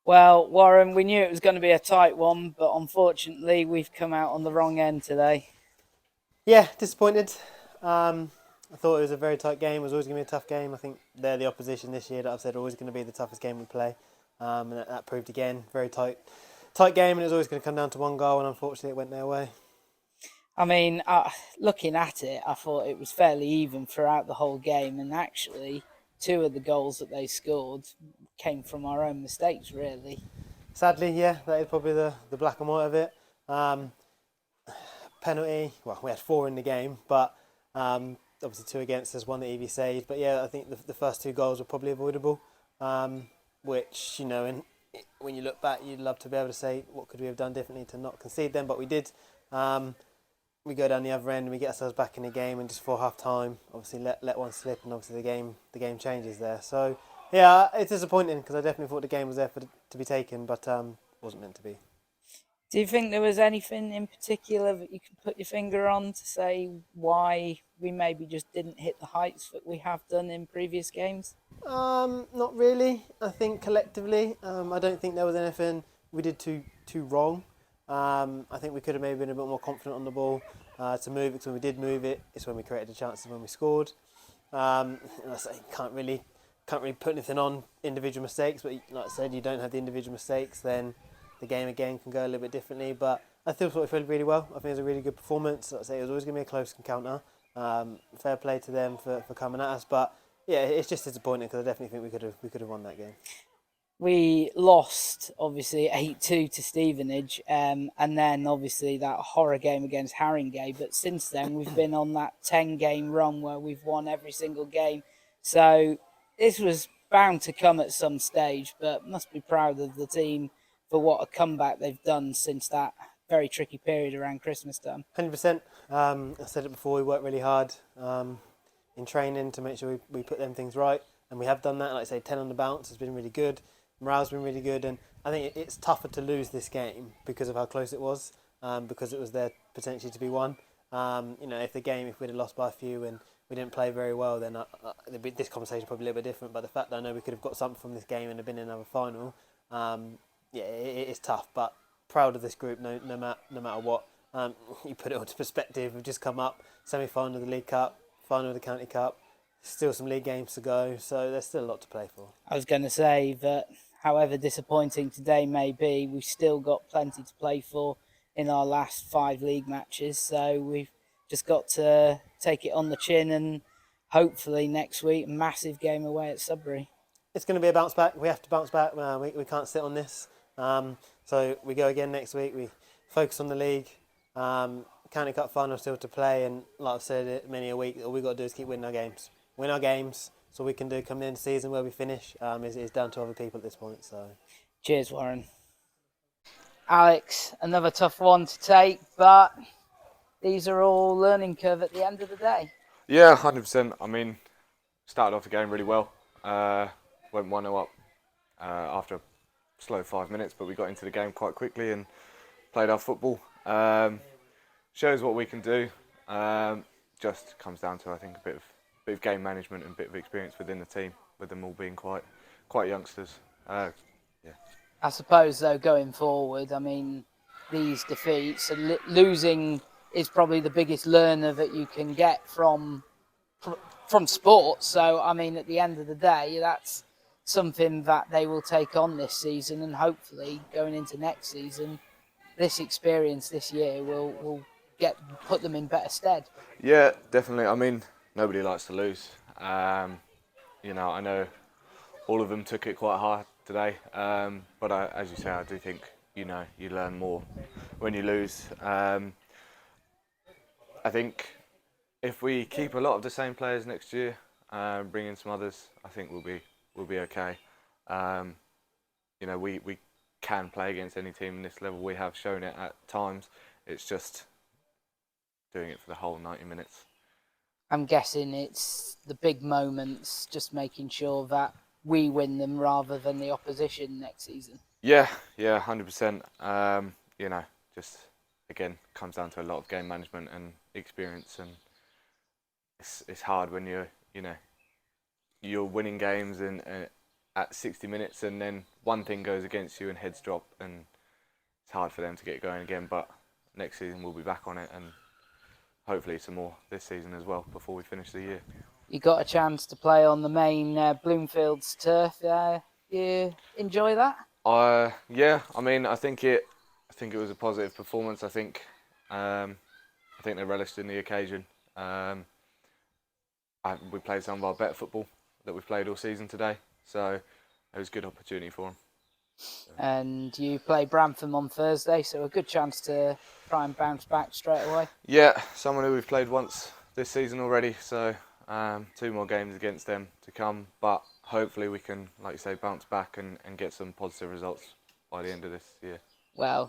Well, Warren, we knew it was going to be a tight one, but unfortunately, we've come out on the wrong end today. Yeah, disappointed. I thought it was a very tight game. It was always going to be a tough game. I think they're the opposition this year that I've said are always going to be the toughest game we play, and that proved again. Very tight game, and it was always going to come down to one goal, and unfortunately, it went their way. I mean, looking at it, I thought it was fairly even throughout the whole game, and actually, two of the goals that they scored came from our own mistakes, really. Sadly, yeah, that is probably the black and white of it. Um, Penalty. Well, we had four in the game, but obviously two against us, one that Evie saved. But yeah, I think the first two goals were probably avoidable. Um, which and when you look back, you'd love to be able to say what could we have done differently to not concede them, but we did. Um, we go down the other end and we get ourselves back in the game, and just for half time, obviously let one slip, and obviously the game changes there. So yeah, it's disappointing because I definitely thought the game was there to be taken, but wasn't meant to be. Do you think there was anything in particular that you can put your finger on to say why we maybe just didn't hit the heights that we have done in previous games? Not really. I think collectively, I don't think there was anything we did too wrong. I think we could have maybe been a bit more confident on the ball to move it. Because when we did move it, it's when we created the chances when we scored. I say can't really put anything on individual mistakes, but like I said, you don't have the individual mistakes, then the game again can go a little bit differently. But I still thought it played really well. I think it was a really good performance. Like I say, it was always going to be a close encounter. Fair play to them for coming at us, but yeah, it's just disappointing because I definitely think we could have won that game. We lost obviously 8-2 to Stevenage, and then obviously that horror game against Haringey. But since then, we've been on that 10-game run where we've won every single game. So this was bound to come at some stage, but must be proud of the team for what a comeback they've done since that very tricky period around Christmas time. 100%. I said it before. We worked really hard in training to make sure we put them things right, and we have done that. Like I say, 10 on the bounce has been really good. Morale's been really good, and I think it's tougher to lose this game because of how close it was, because it was there potentially to be won. If we'd have lost by a few and we didn't play very well, then this conversation probably a little bit different. But the fact that I know we could have got something from this game and have been in another final, yeah, it's tough. But proud of this group, no matter what. You put it into perspective. We've just come up semi-final of the League Cup, final of the County Cup. Still some league games to go, so there's still a lot to play for. I was going to say that however disappointing today may be, we've still got plenty to play for in our last five league matches. So we've just got to take it on the chin, and hopefully next week, massive game away at Sudbury. It's going to be a bounce back. We have to bounce back. We can't sit on this. So we go again next week. We focus on the league. County Cup final still to play, and like I've said it many a week, all we've got to do is keep winning our games. Win our games. So we can do coming in the season where we finish is down to other people at this point. So Cheers, Warren. Alex, another tough one to take, but these are all learning curve at the end of the day. Yeah, 100%. I mean, started off the game really well. Went 1-0 up after a slow 5 minutes, but we got into the game quite quickly and played our football. Shows what we can do. Just comes down to, I think, a bit of game management and a bit of experience within the team, with them all being quite youngsters. Yeah. I suppose, though, going forward, I mean, these defeats and losing is probably the biggest learner that you can get from sports. So, I mean, at the end of the day, that's something that they will take on this season, and hopefully going into next season, this experience this year will put them in better stead. Yeah, definitely. I mean, nobody likes to lose. I know all of them took it quite hard today. But as you say, I do think you learn more when you lose. I think if we keep a lot of the same players next year, bring in some others, I think we'll be okay. We can play against any team in this level. We have shown it at times. It's just doing it for the whole 90 minutes. I'm guessing it's the big moments, just making sure that we win them rather than the opposition next season. Yeah, 100%. Just again comes down to a lot of game management and experience, and it's hard when you're winning games and at 60 minutes, and then one thing goes against you and heads drop, and it's hard for them to get going again. But next season we'll be back on it, and hopefully some more this season as well before we finish the year. You got a chance to play on the main Bloomfields turf. You enjoy that? Yeah. I mean, I think it was a positive performance. I think they relished in the occasion. We played some of our better football that we've played all season today, so it was a good opportunity for them. And you play Bramtham on Thursday, so a good chance to try and bounce back straight away. Yeah, someone who we've played once this season already, so 2 more games against them to come, but hopefully we can, like you say, bounce back and get some positive results by the end of this year. Well,